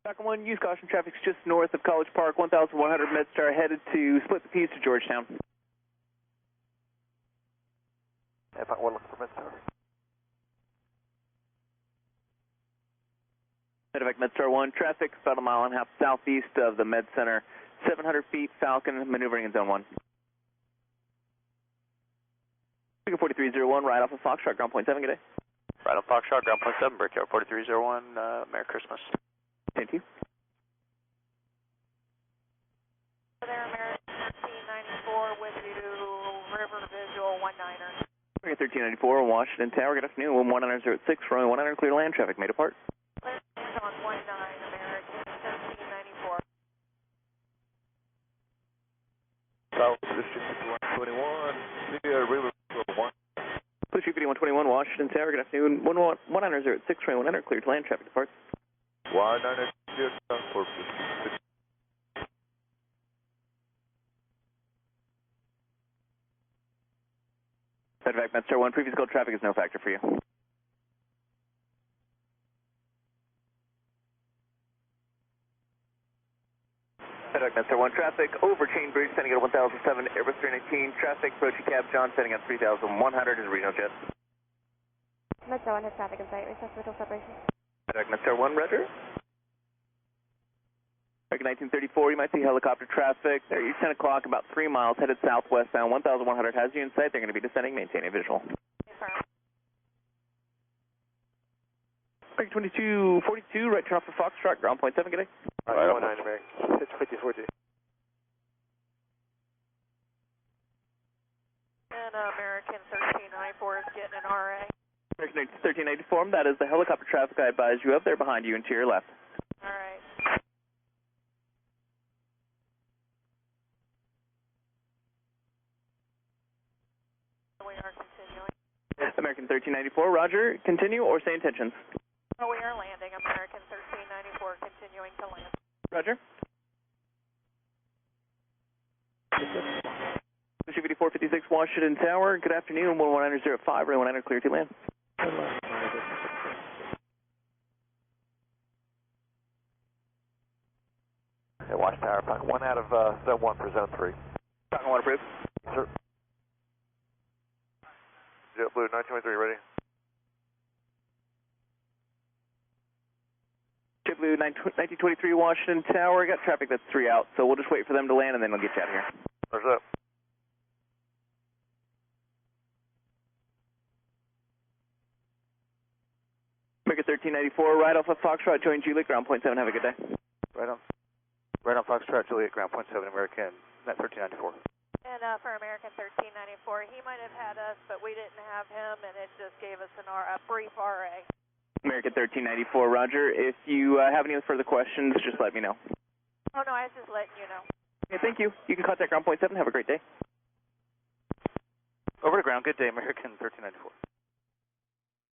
Falcon 1, use caution, traffic's just north of College Park, 1100 MedStar, headed to Split the Peas to Georgetown. Falcon 1 looking for MedStar. Medecvac MedStar 1, traffic about a mile and a half southeast of the Med Center, 700 feet, Falcon, maneuvering in zone 1. 4301, right off of Foxtrot, ground point 7, good day. Right on Foxtrot, ground point 7, breakout 4301, Merry Christmas. Thank you. There, American 1394 with you, River Visual 19er. American 1394, Washington Tower, good afternoon, 11006, runway 19, clear to land, traffic made apart. Clear on 19, American 1394. South District 121, River Visual 1. Blue Street 121, Washington Tower, good afternoon, 11006, runway 19, clear to land, traffic departs. 190 for Medecvac MedStar 1, previous code traffic is no factor for you. Medecvac MedStar 1, traffic over Chain Bridge, standing at 1007, Airbus 319, traffic, approaching cab, John, standing at 3100 is a regional jet. MedStar 1 has traffic in sight, request middle separation. Medecvac MedStar 1, roger. American 1934, you might see helicopter traffic. There, you're 10 o'clock, about 3 miles, headed southwestbound, 1100 has you in sight. They're going to be descending, maintain a visual. American 2242, right turn off for Foxtrot, ground point 7, good day. Right on 19, American 654G. And American 1394 is getting an RA. American 1384, that is the helicopter traffic I advised you of. They're behind you and to your left. All right. We are continuing. American 1394, roger. Continue or say intentions? Oh, we are landing. American 1394 continuing to land. Roger. Ship 8456 Washington Tower, good afternoon, 11905, runway 19, clear to land. Yeah, Wash Tower, Falcon 1 out of zone 1 for zone 3. Falcon 1 approved. Sir. JetBlue 923, ready? JetBlue 1923 Washington Tower, got traffic that's 3 out, so we'll just wait for them to land and then we'll get you out of here. Where's that? American 1394, right off of Foxtrot, join Juliet, ground point 7, have a good day. Right on Foxtrot, Juliet, ground point 7, American 1394. And for American 1394, he might have had us, but we didn't have him, and it just gave us a brief RA. American 1394, roger. If you have any further questions, just let me know. Oh, no, I was just letting you know. Okay, thank you. You can contact ground point 7, have a great day. Over to ground, good day, American 1394.